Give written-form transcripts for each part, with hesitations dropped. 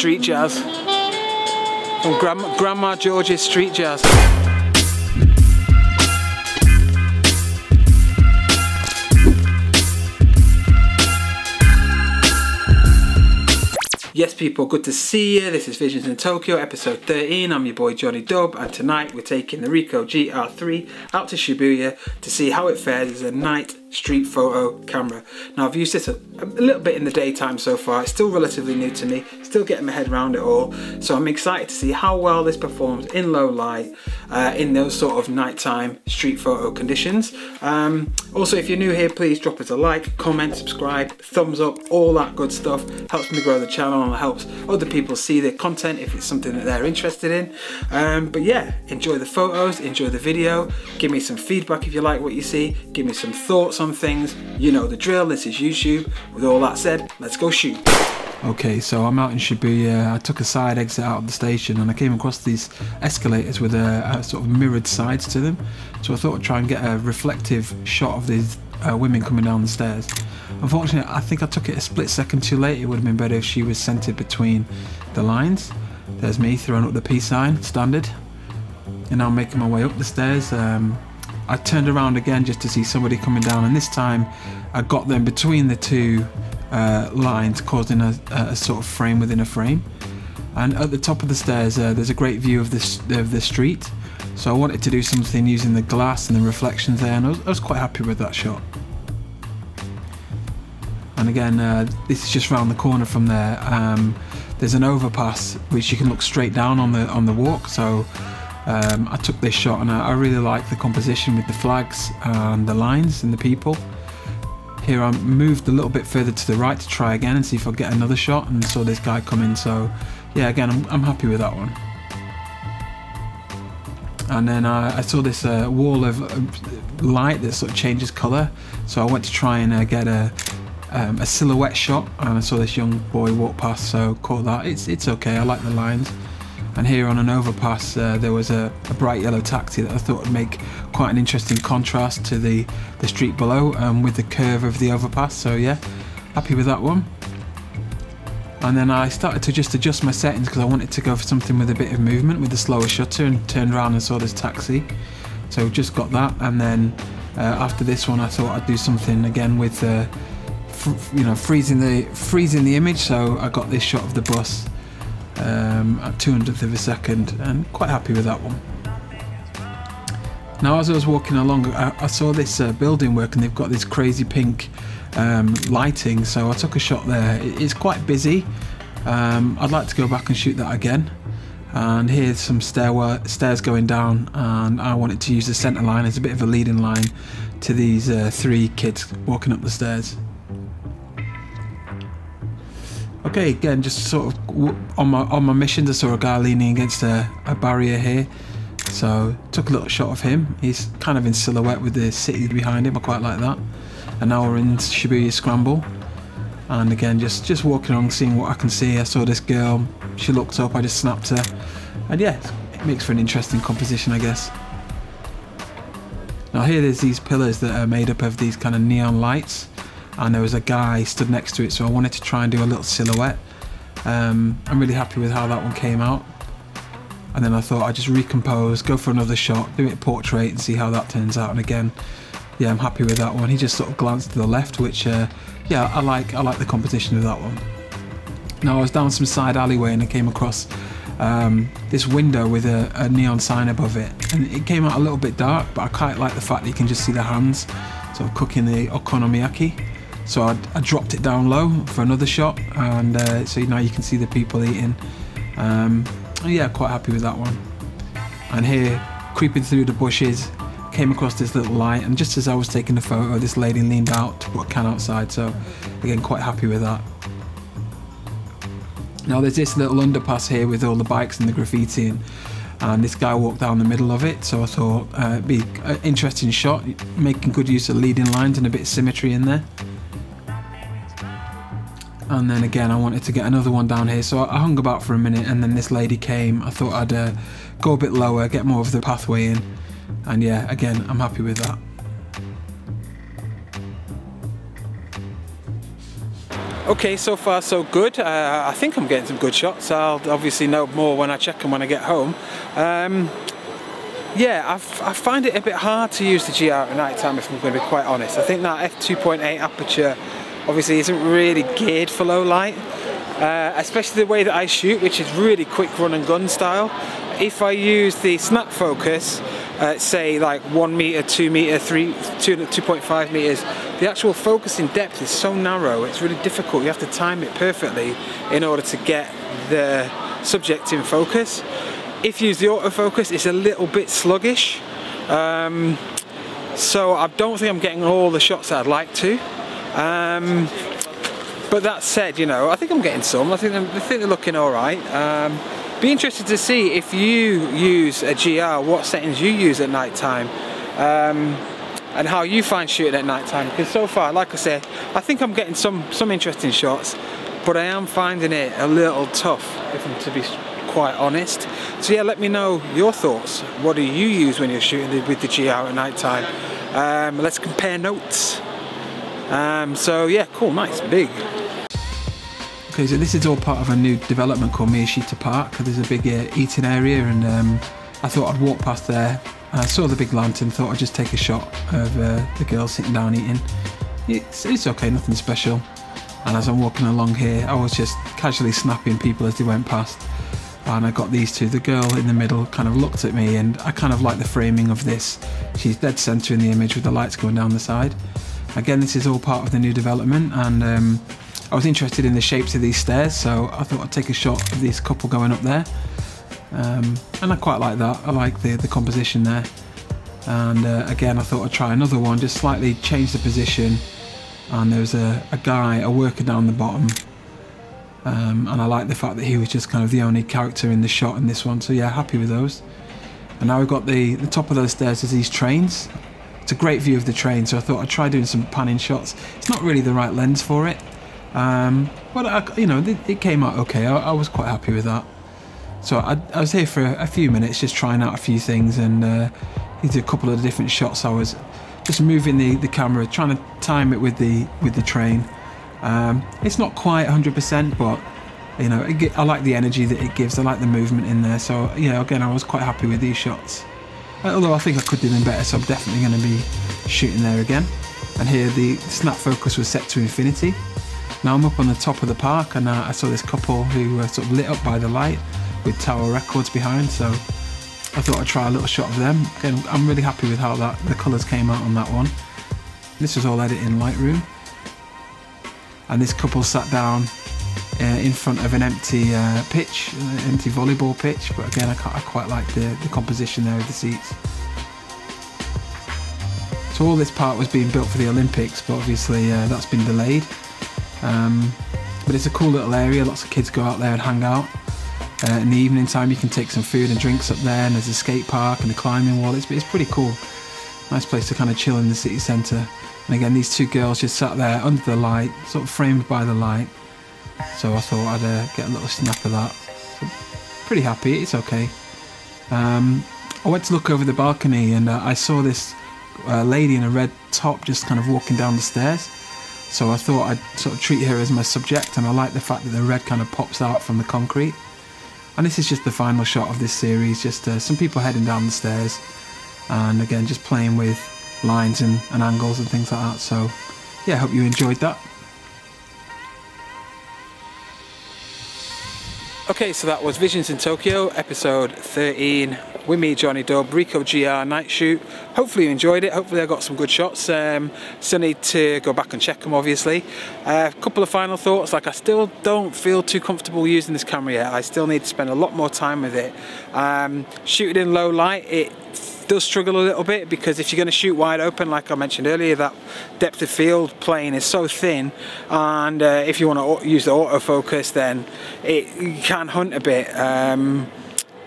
street jazz. From Grandma George's street jazz. Yes people, good to see you. This is Visions in Tokyo, episode 13. I'm your boy Johnny Dub, and tonight we're taking the Ricoh GR3 out to Shibuya to see how it fares as a night street photo camera. Now I've used this a little bit in the daytime so far. It's still relatively new to me, still getting my head around it all, so I'm excited to see how well this performs in low light, in those sort of nighttime street photo conditions. Also, if you're new here, please drop us a like, comment, subscribe, thumbs up, all that good stuff. Helps me grow the channel and helps other people see the content if it's something that they're interested in. But yeah, enjoy the photos, enjoy the video, give me some feedback if you like what you see, give me some thoughts on things. You know the drill, this is YouTube. With all that said, let's go shoot. Okay, so I'm out in Shibuya. I took a side exit out of the station and I came across these escalators with a sort of mirrored sides to them. So I thought I'd try and get a reflective shot of these women coming down the stairs. Unfortunately, I think I took it a split second too late. It would have been better if she was centered between the lines. There's me throwing up the peace sign, standard. And now I'm making my way up the stairs. I turned around again just to see somebody coming down, and this time I got them between the two lines, causing a sort of frame within a frame. And at the top of the stairs there's a great view of the street, so I wanted to do something using the glass and the reflections there, and I was quite happy with that shot. And again, this is just round the corner from there. There's an overpass which you can look straight down on the walk, so I took this shot, and I really like the composition with the flags and the lines and the people. Here I moved a little bit further to the right to try again and see if I get another shot, and saw this guy come in, so yeah, again I'm happy with that one. And then I saw this wall of light that sort of changes colour, so I went to try and get a silhouette shot, and I saw this young boy walk past, so caught that. It's okay, I like the lines. And here on an overpass there was a bright yellow taxi that I thought would make quite an interesting contrast to the street below, with the curve of the overpass, so yeah, happy with that one. And then I started to just adjust my settings because I wanted to go for something with a bit of movement with the slower shutter, and turned around and saw this taxi, so just got that. And then after this one I thought I'd do something again with you know, freezing the image, so I got this shot of the bus at 200th of a second, and quite happy with that one. Now as I was walking along, I saw this building work, and they've got this crazy pink lighting, so I took a shot there. It's quite busy. I'd like to go back and shoot that again. And here's some stairs going down, and I wanted to use the centre line as a bit of a leading line to these three kids walking up the stairs. Okay, again, just sort of on my mission, I saw a guy leaning against a barrier here, so took a little shot of him. He's kind of in silhouette with the city behind him. I quite like that. And now we're in Shibuya Scramble, and again just walking along, seeing what I can see. I saw this girl, she looked up, I just snapped her, and yeah, it makes for an interesting composition, I guess. Now here there's these pillars that are made up of these kind of neon lights, and there was a guy stood next to it, so I wanted to try and do a little silhouette. I'm really happy with how that one came out, and then I thought I'd just recompose, go for another shot, do it portrait and see how that turns out. And again, yeah, I'm happy with that one. He just sort of glanced to the left, which yeah, I like the composition of that one. Now I was down some side alleyway and I came across this window with a neon sign above it, and it came out a little bit dark, but I quite like the fact that you can just see the hands sort of cooking the okonomiyaki. So I dropped it down low for another shot, and so now you can see the people eating. Yeah, quite happy with that one. And here, creeping through the bushes, came across this little light, and just as I was taking the photo, this lady leaned out to put a can outside, so again, quite happy with that. Now there's this little underpass here with all the bikes and the graffiti, and this guy walked down the middle of it, so I thought it'd be an interesting shot, making good use of leading lines and a bit of symmetry in there. And then again, I wanted to get another one down here, so I hung about for a minute, and then this lady came. I thought I'd go a bit lower, get more of the pathway in, and yeah, again, I'm happy with that. Okay, so far so good. I think I'm getting some good shots. I'll obviously know more when I check them when I get home. Yeah, I find it a bit hard to use the GR at night time, if I'm going to be quite honest. I think that f2.8 aperture obviously isn't really geared for low light, especially the way that I shoot, which is really quick run and gun style. If I use the snap focus, say like 1 meter, 2 meter, 2.5 meters, the actual focusing depth is so narrow, it's really difficult. You have to time it perfectly in order to get the subject in focus. If you use the autofocus, it's a little bit sluggish, so I don't think I'm getting all the shots that I'd like to. But that said, you know, I think I'm getting some. I think they're looking all right. Be interested to see if you use a GR, what settings you use at night time, and how you find shooting at night time. Because so far, like I said, I think I'm getting some interesting shots, but I am finding it a little tough, if I'm to be quite honest. So yeah, let me know your thoughts. What do you use when you're shooting with the GR at night time? Let's compare notes. So yeah, cool, nice, big. Okay, so this is all part of a new development called Miyashita Park. There's a big eating area, and I thought I'd walk past there. I saw the big lantern, thought I'd just take a shot of the girls sitting down eating. It's okay, nothing special. And as I'm walking along here, I was just casually snapping people as they went past. And I got these two. The girl in the middle kind of looked at me, and I kind of like the framing of this. She's dead centre in the image with the lights going down the side. Again, this is all part of the new development, and I was interested in the shapes of these stairs, so I thought I'd take a shot of this couple going up there. And I quite like that. I like the composition there. And again, I thought I'd try another one, just slightly change the position. And there was a guy, a worker down the bottom. And I like the fact that he was just kind of the only character in the shot in this one, so yeah, happy with those. And now we've got the top of those stairs is these trains. It's a great view of the train, so I thought I'd try doing some panning shots. It's not really the right lens for it, but you know, it came out okay. I was quite happy with that. So I was here for a few minutes just trying out a few things, and did a couple of different shots. I was just moving the camera, trying to time it with the train. It's not quite 100%, but you know, I like the energy that it gives. I like the movement in there. So yeah, again, I was quite happy with these shots. Although I think I could do them better, so I'm definitely going to be shooting there again. And here the snap focus was set to infinity. Now I'm up on the top of the park, and I saw this couple who were sort of lit up by the light with Tower Records behind. So I thought I'd try a little shot of them. Again, I'm really happy with how the colours came out on that one. This was all edited in Lightroom. And this couple sat down in front of an empty pitch, an empty volleyball pitch, but again, I quite like the composition there of the seats. So all this part was being built for the Olympics, but obviously that's been delayed. But it's a cool little area, lots of kids go out there and hang out. In the evening time you can take some food and drinks up there, and there's a skate park and a climbing wall. It's pretty cool. Nice place to kind of chill in the city centre. And again, these two girls just sat there under the light, sort of framed by the light. So I thought I'd get a little snap of that. So pretty happy, it's okay. I went to look over the balcony, and I saw this lady in a red top just kind of walking down the stairs. So I thought I'd sort of treat her as my subject, and I like the fact that the red kind of pops out from the concrete. And this is just the final shot of this series, just some people heading down the stairs, and again just playing with lines and angles and things like that. So yeah, I hope you enjoyed that. Okay, so that was Visions in Tokyo, episode 13, with me, Johnny Dub, Ricoh GR night shoot. Hopefully you enjoyed it, hopefully I got some good shots. Still need to go back and check them, obviously. A couple of final thoughts, like I still don't feel too comfortable using this camera yet. I still need to spend a lot more time with it. Shooting in low light, it does struggle a little bit, because if you're going to shoot wide open, like I mentioned earlier, that depth of field plane is so thin, and if you want to use the autofocus, then you can hunt a bit.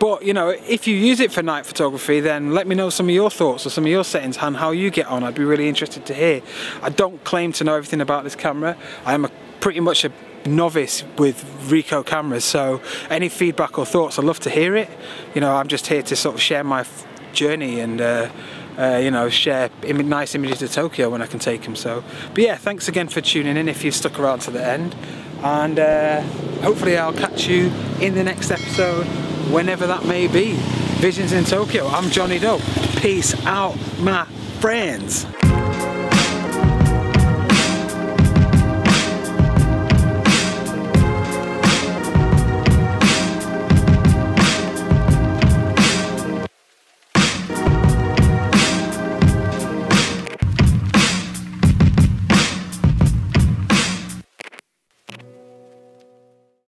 But you know, if you use it for night photography, then let me know some of your thoughts or some of your settings and how you get on. I'd be really interested to hear. I don't claim to know everything about this camera. I am pretty much a novice with Ricoh cameras, so any feedback or thoughts, I'd love to hear it. You know, I'm just here to sort of share my journey and you know, share nice images of Tokyo when I can take them. So, but yeah, thanks again for tuning in if you've stuck around to the end, and hopefully I'll catch you in the next episode, whenever that may be. Visions in Tokyo. I'm Johnny Dub. Peace out, my friends.